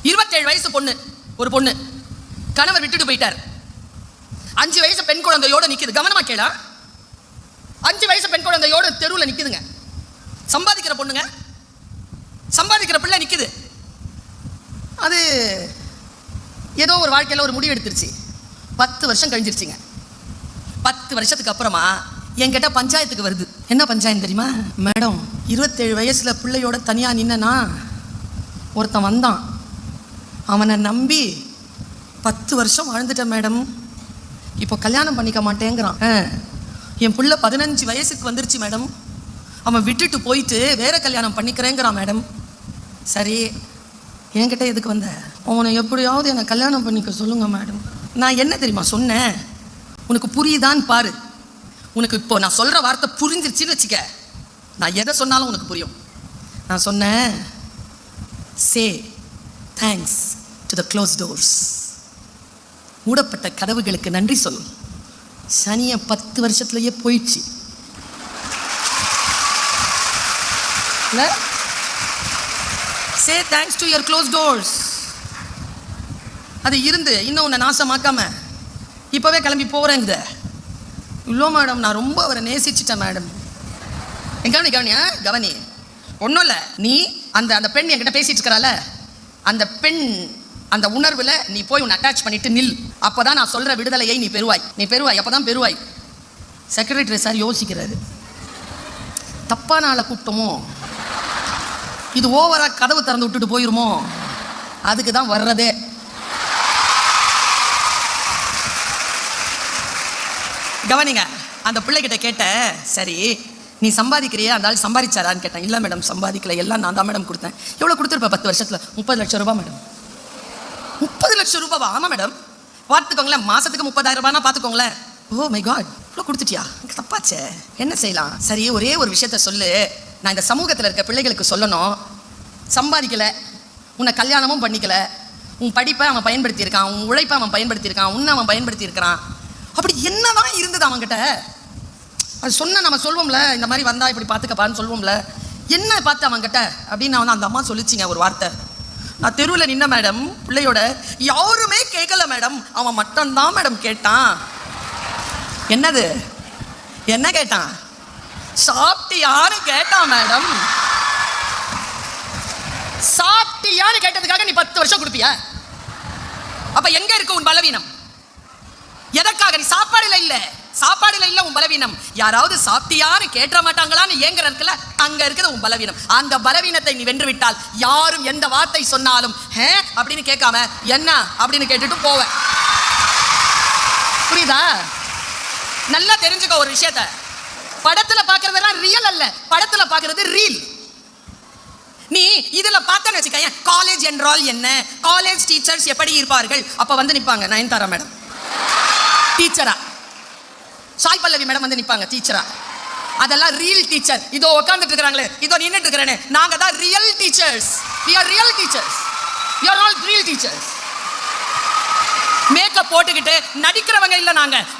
27 வயசு பொண்ணு, ஒரு பொண்ணு கணவர் விட்டுட்டு போயிட்டார். 5 வயசு பெண் குழந்தையோட நிக்குது. கவனமா கேளா, 5 வயசு பெண் குழந்தையோட தெருவில் நிக்குதுங்க. சம்பாதிக்கிற பொண்ணுங்க, சம்பாதிக்கிற பிள்ளை நிக்குது. அது ஏதோ ஒரு வாழ்க்கையில் ஒரு முடிவு எடுத்துருச்சு. 10 வருஷம் கழிஞ்சிருச்சுங்க. 10 வருஷத்துக்கு அப்புறமா என்கிட்ட பஞ்சாயத்துக்கு வருது. என்ன பஞ்சாயத்து தெரியுமா? மேடம், 27 வயசுல பிள்ளையோட தனியா நின்னா ஒருத்தன் வந்தான், அவனை நம்பி 10 வருஷம் வாழ்ந்துட்டேன் மேடம், இப்போ கல்யாணம் பண்ணிக்க மாட்டேங்கிறான். என் பிள்ளை 15 வயசுக்கு வந்துருச்சு மேடம், அவன் விட்டுட்டு போயிட்டு வேற கல்யாணம் பண்ணிக்கிறேங்கிறான் மேடம். சரி, என்கிட்ட எதுக்கு வந்த? அவனை எப்படியாவது என்னை கல்யாணம் பண்ணிக்க சொல்லுங்க மேடம். நான் என்ன தெரியுமா சொன்னேன்? உனக்கு புரியுதான்னு பாரு. உனக்கு இப்போ நான் சொல்கிற வார்த்தை புரிஞ்சிருச்சுன்னு வச்சுக்க, நான் எதை சொன்னாலும் உனக்கு புரியும். நான் சொன்னேன், சே thanks to the close doors. மூடப்பட்ட கதவுகளுக்கு நன்றி சொல். சனியை 10 வருஷத்துலயே போயிடுச்சு. சே thanks to your close doors. அது இருந்து இன்னும் உன்னை நாசமாக்காம இப்போவே கிளம்பி போகிறேங்குது. இல்லை மேடம், நான் ரொம்ப அவரை நேசிச்சிட்டேன் மேடம். கவனி ஒன்றும் இல்லை. நீ அந்த பெண் என்கிட்ட பேசிட்டு இருக்கிறால, அந்த பெண் அந்த உணர்வில் நீ போய் உன்னை அட்டாச் பண்ணிட்டு நில். அப்போ தான் நான் சொல்கிற விடுதலையை நீ பெறுவாய். அப்போ தான் பெறுவாய். செக்ரட்டரி சார் யோசிக்கிறாரு, தப்பான ஆளை கூப்பிட்டோமோ, இது ஓவராக கதவு திறந்து விட்டுட்டு போயிருமோ, அதுக்கு தான் வர்றதே. கவனிங்க, அந்த பிள்ளைகிட்ட கேட்ட, சரி நீ சம்பாதிக்கிறியா? அந்த ஆள் சம்பாதிச்சாரான்னு கேட்டேன். இல்லை மேடம், சம்பாதிக்கல, எல்லாம் நான் தான் மேடம் கொடுத்தேன். எவ்வளோ கொடுத்துருப்பேன் 10 வருஷத்தில்? 30 லட்சம் ரூபாய் மேடம். 30 லட்சம் ரூபாவா? ஆமாம் மேடம். பார்த்துக்கோங்களேன், மாதத்துக்கு 30,000 ரூபாய்னா பார்த்துக்கோங்களேன். ஓ மை காட், இவ்வளோ கொடுத்துட்டியா? தப்பாச்சே, என்ன செய்யலாம்? சரி, ஒரே ஒரு விஷயத்த சொல்லு, நான் இந்த சமூகத்தில் இருக்க பிள்ளைகளுக்கு சொல்லணும். சம்பாதிக்கலை, உன்னை கல்யாணமும் பண்ணிக்கல, உன் படிப்பை அவன் பயன்படுத்தியிருக்கான், உன் உழைப்பை அவன் பயன்படுத்தியிருக்கான், உன்னை அவன் பயன்படுத்தியிருக்கிறான். அப்படி என்னதான் இருந்தது அவன்கிட்ட? அது சொன்ன நம்ம சொல்வோம்ல, இந்த மாதிரி வந்தா இப்படி பார்த்துக்கப்பான்னு சொல்வோம்ல, என்ன பார்த்து அவன்கிட்ட அப்படின்னு நான் அந்த அம்மா சொல்லிச்சிங்க ஒரு வார்த்தை. நான் தெருவில் நின்ன மேடம், பிள்ளையோட, யாருமே கேட்கல மேடம், அவன் மட்டும்தான் மேடம் கேட்டான். என்னது? என்ன கேட்டான்? சாப்பிட்டியான்னு கேட்டான் மேடம். சாப்பிட்டியான்னு கேட்டதுக்காக நீ 10 வருஷம் கொடுப்பியா? அப்ப எங்க இருக்கு உன் பலவீனம்? எதற்காக? நீ சாப்பாடுல இல்ல உன் பலவீனம். யாராவது சாப்பிட்டியான்னு கேட்ட மாட்டாங்களான்னு ஏங்குற இருக்குல்ல, அங்க இருக்குது உன் பலவீனம். அந்த பலவீனத்தை நீ வென்று விட்டால் யாரும் எந்த வார்த்தை சொன்னாலும் அப்படின்னு கேட்காம என்ன அப்படின்னு கேட்டுட்டு போவ. புரியுதா? நல்லா தெரிஞ்சுக்க ஒரு விஷயத்த, படத்துல பாக்குறதெல்லாம் ரியல் அல்ல, படத்துல பாக்குறது ரீல். நீ இதுல பார்த்தேன்னு வச்சுக்க, காலேஜ் என்றால் என்ன, காலேஜ் டீச்சர்ஸ் எப்படி இருப்பார்கள், அப்ப வந்து நிப்பாங்க நயன்தாரா மேடம் டீச்சரா, சாய் பல்லவி மேடம் வந்து நிப்பாங்க டீச்சரா. அதெல்லாம் ரியல் டீச்சர். இதோ உட்கார்ந்துட்டு இருக்காங்களே, இதோ நின்னுட்டு இருக்கிறேனே, நாங்க தான் real teachers. we are real teachers, we are all real teachers. Makeup போட்டுக்கிட்டு நடிக்கிறவங்க இல்ல,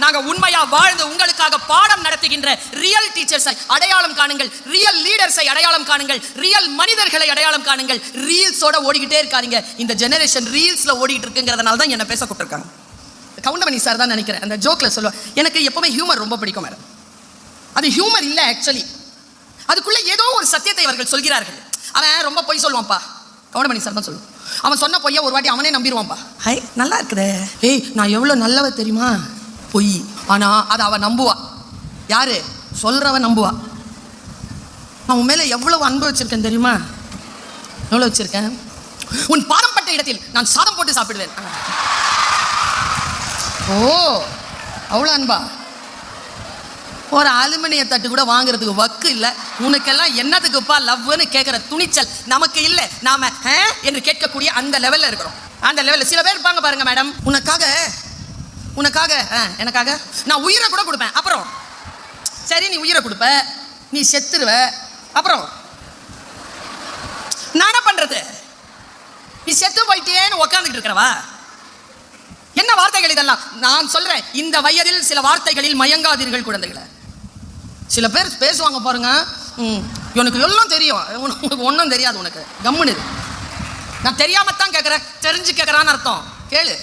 நாங்க உண்மையா வாழ்ந்து உங்களுக்காக பாடம் நடத்துகின்ற ரியல் டீச்சர்ஸை அடையாளம் காணுங்கள், ரியல் லீடர்ஸை அடையாளம் காணுங்கள், ரியல் மனிதர்களை அடையாளம் காணுங்கள். ரீல்ஸோட ஓடிக்கிட்டே இருக்காதீங்க. இந்த ஜெனரேஷன் ரீல்ஸ்ல ஓடிட்டு இருக்குங்கிறதுனால தான் என்ன பேச கூப்பிட்டுருக்காங்க. கவுண்டமணி சார் தான் நினைக்கிறேன், அந்த ஜோக்ல சொல்லுவேன், எனக்கு எப்பவுமே ஹியூமர் ரொம்ப பிடிக்கும் மேடம். அது ஹியூமர் இல்லை ஆக்சுவலி, அதுக்குள்ள ஏதோ ஒரு சத்தியத்தை அவர்கள் சொல்கிறார்கள். அவன் ரொம்ப பொய் சொல்லுவான்ப்பா, கவுண்டமணி சார் தான் சொல்லுவான். அவன் சொன்ன பொய்யா ஒரு வாட்டி அவனே நம்பிடுவான்ப்பா. ஹை நல்லா இருக்குதே, ஏய் நான் எவ்வளோ நல்லவ தெரியுமா, பொய். ஆனா அதை அவன் நம்புவா. யாரு சொல்றவன் நம்புவா. நான் உன் மேல எவ்வளவு அன்பு வச்சிருக்கேன் தெரியுமா, எவ்வளவு வச்சிருக்கேன், உன் பாதம்பட்ட இடத்தில் நான் சாதம் போட்டு சாப்பிடுவேன். ஓ அவ்வளோ அன்பா? ஒரு அலுமினிய தட்டு கூட வாங்குறதுக்கு வக்கு இல்லை. உனக்கெல்லாம் என்னதுக்குப்பா லவ்னு கேட்குற துணிச்சல் நமக்கு இல்லை. நாம என்று கேட்கக்கூடிய அந்த லெவலில் இருக்கிறோம். அந்த லெவலில் சில பேர் இருப்பாங்க பாருங்க மேடம், உனக்காக எனக்காக நான் உயிரை கூட கொடுப்பேன். அப்புறம் சரி நீ உயிரை கொடுப்ப, நீ செத்துருவ, அப்புறம் நான் என்ன பண்றது? நீ செத்து போயிட்டேன்னு உக்காந்துட்டு இருக்கிறவா? என்ன வார்த்தைகள் இதெல்லாம்? நான் சொல்றேன், இந்த வயதில் சில வார்த்தைகளில் மயங்காதீர்கள் குழந்தைகளை. சில பேர் பேசுவாங்க பாருங்க, உனக்கு எல்லாம் தெரியும், உனக்கு ஒன்றும் தெரியாது, உனக்கு கம்முன்னு. நான் தெரியாமத்தான் கேட்குறேன், தெரிஞ்சு கேட்குறான்னு அர்த்தம். கேளு.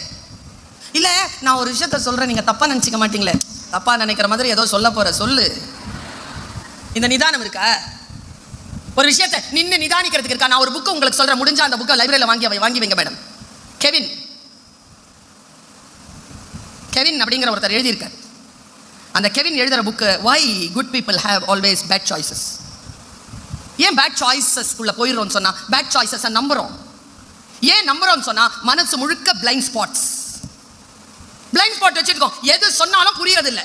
இல்லை நான் ஒரு விஷயத்த சொல்கிறேன், நீங்கள் தப்பாக நினச்சிக்க மாட்டீங்களே. தப்பாக நினைக்கிற மாதிரி ஏதோ சொல்ல போகிற சொல்லு. இந்த நிதானம் இருக்கா? ஒரு விஷயத்தை நின்று நிதானிக்கிறதுக்கு இருக்கா? நான் ஒரு புக்கு உங்களுக்கு சொல்கிறேன், முடிஞ்சா அந்த புக்கை லைப்ரரியில் வாங்கி வைங்க மேடம். கெவின் அப்படிங்கிற ஒருத்தர் எழுதியிருக்கார். அந்த கெவின் எழுதுகிற புக்கு வை good people have always bad choices. ஏன் பேட் சாய்ஸஸ்க்குள்ளே போயிடுறோம்னு சொன்னால் பேட் சாய்ஸஸை நம்புகிறோம். ஏன் நம்புகிறோம்னு சொன்னால் மனசு முழுக்க பிளைண்ட் ஸ்பாட்ஸ் வச்சுருக்கோம். எது சொன்னாலும் புரியறதில்லை.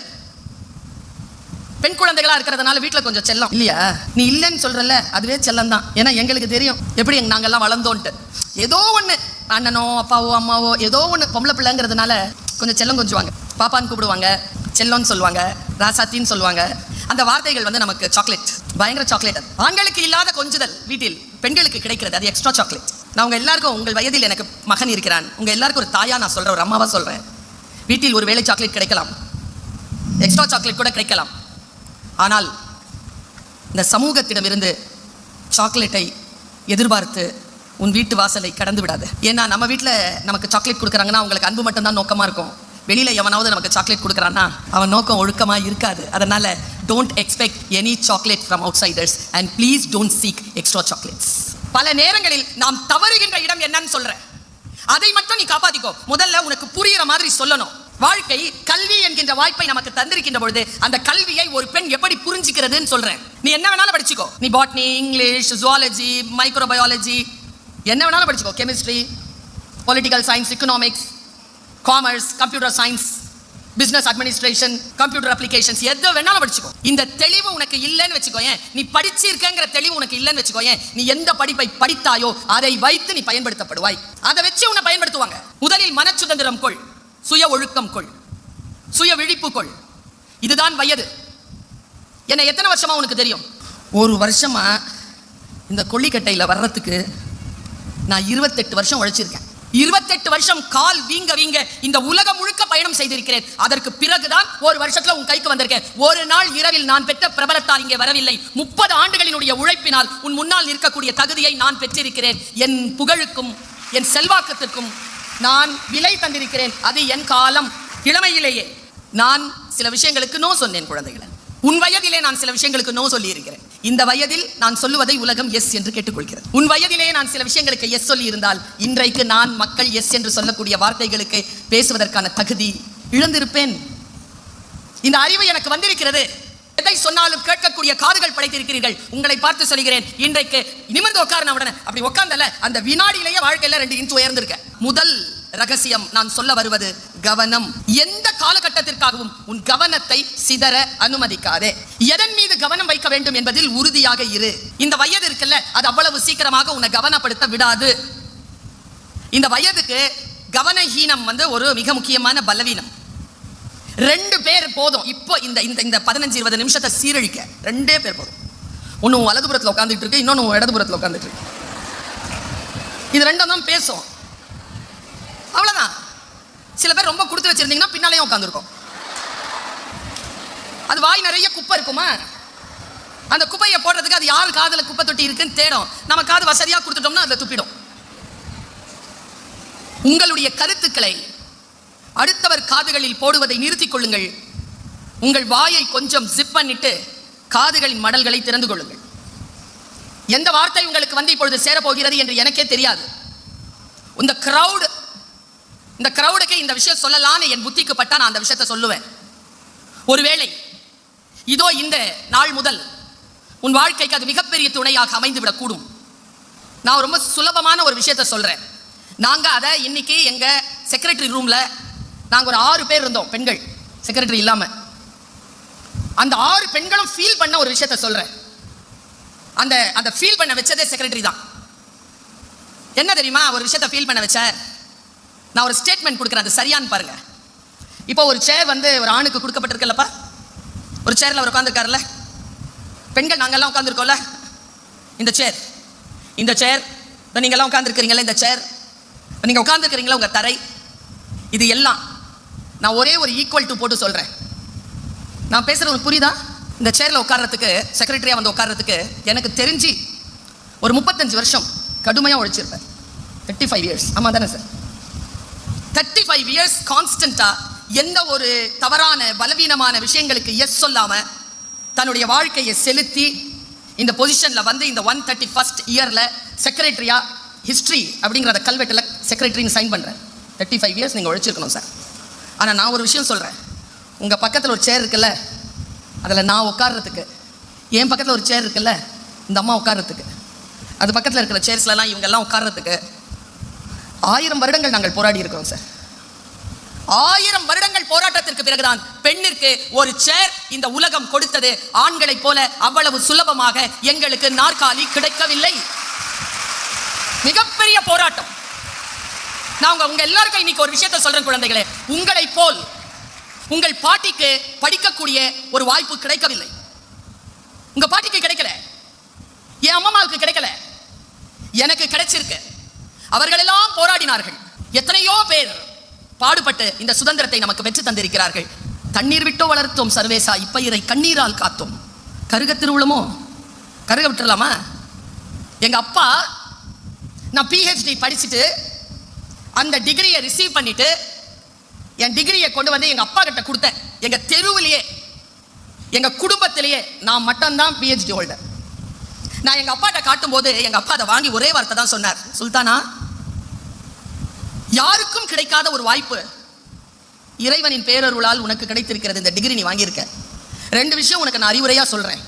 பெண் குழந்தைகளா இருக்கிறதுனால வீட்டில் கொஞ்சம் செல்லம் இல்லையா? நீ இல்லைன்னு சொல்றல, அதுவே செல்லம் தான். ஏன்னா எங்களுக்கு தெரியும் எப்படி நாங்கெல்லாம் வளர்ந்தோன்ட்டு. ஏதோ ஒன்று அண்ணனோ அப்பாவோ அம்மாவோ ஏதோ ஒன்று பொம்பளை பிள்ளைங்கிறதுனால கொஞ்சம் செல்லம் கொஞ்சுவாங்க. பாப்பான்னு கூப்பிடுவாங்க, செல்லம்னு சொல்லுவாங்க, ராசாத்தின்னு சொல்லுவாங்க. அந்த வார்த்தைகள் வந்து நமக்கு சாக்லேட், பயங்கர சாக்லேட். ஆண்களுக்கு இல்லாத கொஞ்சுதல் வீட்டில் பெண்களுக்கு கிடைக்கிறது, அது எக்ஸ்ட்ரா சாக்லேட். நான் உங்கள் எல்லாருக்கும், உங்கள் வயதில் எனக்கு மகன் இருக்கிறான், உங்கள் எல்லாருக்கும் ஒரு தாயா நான் சொல்கிறேன், ஒரு அம்மாவா சொல்கிறேன். வீட்டில் ஒரு வேளை சாக்லேட் கிடைக்கலாம், எக்ஸ்ட்ரா சாக்லேட் கூட கிடைக்கலாம். ஆனால் இந்த சமூகத்திடமிருந்து சாக்லேட்டை எதிர்பார்த்து உன் வீட்டு வாசலை கடந்து விடாது. ஏன்னா நம்ம வீட்டில் நமக்கு சாக்லேட் கொடுக்குறாங்கன்னா அவங்களுக்கு அன்பு மட்டும்தான் நோக்கமாக இருக்கும். வெளியில் எவனாவது நமக்கு சாக்லேட் கொடுக்குறான்னா அவன் நோக்கம் ஒழுக்கமாக இருக்காது. அதனால் don't expect any chocolate from outsiders and please don't seek extra chocolates. பல நேரங்களில் நாம் தவறுகின்ற இடம் என்னன்னு சொல்கிறேன், அதை மட்டும் நீ காப்பாற்றிக்கோ. முதல்ல உனக்கு புரிகிற மாதிரி சொல்லணும். வாழ்க்கை கல்வி என்கின்ற வாய்ப்பை நமக்கு தந்திருக்கின்ற பொழுது அந்த கல்வியை ஒரு பெண் எப்படி புரிஞ்சுக்கிறதுன்னு சொல்றேன். நீ என்ன வேணாலும் படிச்சுக்கோ, நீ பாட்னி, இங்கிலீஷ், ஜுவாலஜி, மைக்ரோபயாலஜி, என்ன வேணாலும் படிச்சுக்கோ, chemistry, political science, economics, commerce, computer science, business administration, computer applications, எது வேணாலும் படிச்சுக்கோ. இந்த தெளிவு உனக்கு இல்லைன்னு வச்சுக்கோயேன், நீ படிச்சிருக்கங்கிற தெளிவு உனக்கு இல்லைன்னு வச்சுக்கோயேன், நீ எந்த படிப்பை படித்தாயோ அதை வைத்து நீ பயன்படுத்தப்படுவாய். அதை வச்சு உன்னை பயன்படுத்துவாங்க. முதலில் மன சுதந்திரம் கொள், சுய ஒழுக்கம் கொள், சுய விழிப்பு கொள். இதுதான் வயது. என்ன எத்தனை வருஷமா உனக்கு தெரியும்? ஒரு வருஷமா இந்த கொல்லிக்கட்டையில் வர்றதுக்கு நான் 28 வருஷம் உழைச்சிருக்கேன். 28 வருஷம் கால் வீங்க வீங்க இந்த உலகம் முழுக்க பயணம் செய்திருக்கிறேன். அதற்கு பிறகுதான் ஒரு வருஷத்துல உன் கைக்கு வந்திருக்கேன். ஒரு நாள் இரவில் நான் பெற்ற பிரபலத்தால் இங்கே வரவில்லை. 30 ஆண்டுகளினுடைய உழைப்பினால் உன் முன்னால் இருக்கக்கூடிய தகுதியை நான் பெற்றிருக்கிறேன். என் புகழுக்கும் என் செல்வாக்கத்திற்கும் நான் விலை தந்திருக்கிறேன். அது என் காலம். இளமையிலேயே நான் சில விஷயங்களுக்கு நோ சொன்னேன். குழந்தைகளை, உன் வயதிலே நான் சில விஷயங்களுக்கு நோ சொல்லி இருக்கிறேன். இந்த வயதில் நான் சொல்லுவதை உலகம் எஸ் என்று கேட்டுக்கொள்கிறது. உன் வயதிலே நான் சில விஷயங்களுக்கு எஸ் சொல்லி இருந்தால் இன்றைக்கு நான் மக்கள் எஸ் என்று சொல்லக்கூடிய வார்த்தைகளுக்கு பேசுவதற்கான தகுதி இழந்திருப்பேன். இந்த அறிவு எனக்கு வந்திருக்கிறது. எதை சொன்னாலும் கேட்கக்கூடிய காதுகள் படைத்திருக்கிறீர்கள். உங்களை பார்த்து சொல்கிறேன், இன்றைக்கு நிமிர்ந்து உட்கார்ந்த உடனே அப்படி உட்கார்ந்தல அந்த வினாடியிலேயே வாழ்க்கையில 2 இன்ச் உயர்ந்திருக்க. முதல் ரகசியம் நான் சொல்ல வருவது கவனம். எந்த காலகட்டத்திற்காகவும் உன் கவனத்தை சிதற அனுமதிக்காதே. எதன் மீது கவனம் வைக்க வேண்டும் என்பதில் உறுதியாக இரு. இந்த வயது இருக்குல்ல, அது அவ்வளவு சீக்கிரமாக உன்னை கவனப்படுத்த விடாது. இந்த வயதுக்கு கவனஹீனம் வந்து ஒரு மிக முக்கியமான பலவீனம். 2 பேர் போதும். இப்போ இந்த இந்த 15-20 நிமிஷத்தை சீரழிக்க 2 பேர் போதும். ஒன்று வலதுபுறத்தில் உட்காந்துட்டு இருக்கு, இன்னொன்று இடதுபுறத்தில் உட்காந்துட்டு இருக்கு. இது 2 தான் பேசும், அவ்வளோதான். சில பேர் ரொம்ப கொடுத்து வச்சிருந்தீங்கன்னா பின்னாலேயும் உட்காந்துருக்கும். அது வாய் நிறைய குப்பை இருக்குமா, அந்த குப்பையை போடுறதுக்கு அது யார் காதில் குப்பை தொட்டி இருக்குன்னு தேடும். நம்ம காது வசதியாக கொடுத்துட்டோம்னா அதை துப்பிடும். உங்களுடைய கருத்துக்களை அடுத்தவர் காதுகளில் போடுவதை நிறுத்திக் கொள்ளுங்கள். உங்கள் வாயை கொஞ்சம் ஜிப் பண்ணிட்டு காதுகளின் மடல்களை திறந்து கொள்ளுங்கள். எந்த வார்த்தை உங்களுக்கு வந்து இப்பொழுது சேரப்போகிறது என்று எனக்கே தெரியாது. இந்த கிரௌடுக்கு இந்த விஷயம் சொல்லலான்னு என் புத்திக்கு பட்டா நான் அந்த விஷயத்தை சொல்லுவேன். ஒருவேளை இதோ இந்த நாள் முதல் உன் வாழ்க்கைக்கு அது மிகப்பெரிய துணையாக அமைந்து விடக்கூடும். நான் ரொம்ப சுலபமான ஒரு விஷயத்தை சொல்றேன். நாங்க அதை இன்னைக்கு எங்க செக்ரட்டரி ரூம்ல நாங்கள் ஒரு 6 பேர் இருந்தோம், பெண்கள், செக்ரட்டரி இல்லாம. அந்த 6 பெண்களும் ஃபீல் பண்ண ஒரு விஷயத்தை சொல்றேன். அந்த ஃபீல் பண்ண வச்சதே செக்ரட்டரி தான். என்ன தெரியுமா ஒரு விஷயத்தை ஃபீல் பண்ண வச்ச? நான் ஒரு ஸ்டேட்மெண்ட் கொடுக்குறேன், அது சரியான்னு பாருங்க. இப்போ ஒரு சேர் வந்து ஒரு ஆணுக்கு கொடுக்கப்பட்டிருக்கல்லப்பா, ஒரு சேர்ல அவர் உட்காந்துருக்காருல்ல, பெண்கள் நாங்கெல்லாம் உட்காந்துருக்கோம்ல, இந்த சேர் நீங்கெல்லாம் உட்காந்துருக்கிறீங்களா, இந்த சேர் நீங்க உட்காந்துருக்கிறீங்களா, உங்க தரை, இது எல்லாம் நான் ஒரே ஒரு ஈக்குவல் டு போட்டு சொல்றேன். நான் பேசுறது உங்களுக்கு புரியுதா? இந்த சேர்ல உட்கார்றதுக்கு, செக்ரட்டரியா வந்து உட்கார்றதுக்கு எனக்கு தெரிஞ்சு ஒரு 35 வருஷம் கடுமையா உழைச்சிருப்பேன். 35 இயர்ஸ். ஆமா தானே சார்? 35 இயர்ஸ் கான்ஸ்டன்டா எந்த ஒரு தவறான பலவீனமான விஷயங்களுக்கு எஸ் சொல்லாம தன்னுடைய வாழ்க்கையை செலுத்தி இந்த பொசிஷன்ல வந்து இந்த 131st இயர்ல செக்ரட்டரியா ஹிஸ்டரி அப்படிங்கிற கல்வெட்டுல செக்ரட்டரின்னு சைன் பண்றேன். 35 இயர்ஸ் நீங்க உழைச்சிருக்கணும் சார். ஆனா நான் ஒரு விஷயம் சொல்றேன், உங்க பக்கத்துல ஒரு சேர் இருக்குல்ல, அதுல நான் உட்கார்றதுக்கு, என் பக்கத்துல ஒரு சேர் இருக்குல்ல இந்த அம்மா உட்கார்றதுக்கு, அது பக்கத்துல இருக்கிற சேர்ஸ்லாம் இவங்க எல்லாம் உட்கார்றதுக்கு 1000 வருடங்கள் நாங்கள் போராடி இருக்கிறோம் சார். 1000 வருடங்கள் போராட்டத்திற்கு பிறகுதான் பெண்ணிற்கு ஒரு சேர் இந்த உலகம் கொடுத்தது. ஆண்களைப் போல அவ்வளவு சுலபமாக எங்களுக்கு நாற்காலி கிடைக்கவில்லை. மிகப்பெரிய போராட்டம். நான் உங்க எல்லாருக்கும் இன்னைக்கு ஒரு விஷயத்தை சொல்றேன் குழந்தைகளே, உங்களை போல் உங்கள் பாட்டிக்கு படிக்கக்கூடிய ஒரு வாய்ப்பு கிடைக்கவில்லை. உங்க பாட்டிக்கு கிடைக்கல, என் அம்மாவுக்கு கிடைக்கல, எனக்கு கிடைச்சிருக்கு. அவர்கள் எல்லாம் போராடினார்கள். எத்தனையோ பேர் பாடுபட்டு இந்த சுதந்திரத்தை நமக்கு பெற்று தந்திருக்கிறார்கள். தண்ணீர் விட்டோ வளர்த்தோம் சர்வேசா, இப்பயிரை கண்ணீரால் காத்தோம். கருக திருவுளமோ கருக விட்டுறலாமா? எங்க அப்பா நான் PhD படிச்சுட்டு அந்த டிகிரியை ரிசீவ் பண்ணிட்டு என் டிகிரியை கொண்டு வந்து எங்க அப்பா கிட்ட கொடுத்தேன். எங்க தெருவிலேயே எங்க குடும்பத்திலேயே நான் மட்டும்தான் PhD ஹோல்டர். நான் எங்க அப்பாட்ட காட்டும் போது எங்க அப்பா அதை வாங்கி ஒரே வார்த்தை தான் சொன்னார், சுல்தானா யாருக்கும் கிடைக்காத ஒரு வாய்ப்பு இறைவனின் பேரருளால் உனக்கு கிடைத்திருக்கிறது. இந்த டிகிரி நீ வாங்கியிருக்க. 2 விஷயம் உனக்கு நான் அறிவுரையா சொல்றேன்.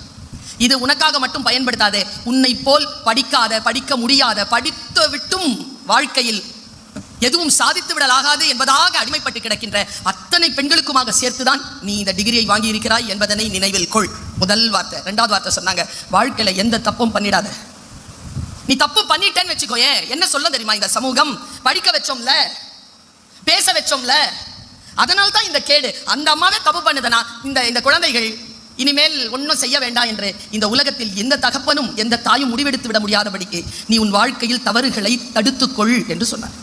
இது உனக்காக மட்டும் பயன்படுத்தாதே. உன்னை போல் படிக்காத, படிக்க முடியாத, படித்து விட்டும் வாழ்க்கையில் எதுவும் சாதித்து விடலாகாது என்பதாக அடிமைப்பட்டு கிடக்கின்ற அத்தனை பெண்களுக்குமாக சேர்த்துதான் நீ இந்த டிகிரியை வாங்கி இருக்கிறாய் என்பதனை நினைவில் கொள். முதல் வார்த்தை. 2வது வார்த்தை சொன்னாங்க, வாழ்க்கையில எந்த தப்பும் பண்ணிடாத. நீ தப்பு பண்ணிட்டேன்னு வச்சுக்கோயே, என்ன சொல்ல தெரியுமா இந்த சமூகம்? படிக்க வச்சோம்ல, பேச வச்சோம்ல, அதனால தான் இந்த கேடு. அந்த அம்மாவே தப்பு பண்ணுதுனா இந்த குழந்தைகள் இனிமேல் ஒன்றும் செய்ய வேண்டாம் என்று இந்த உலகத்தில் எந்த தகப்பனும் எந்த தாயும் முடிவெடுத்து விட முடியாதபடிக்கு நீ உன் வாழ்க்கையில் தவறுகளை தடுத்துக்கொள் என்று சொன்னார்.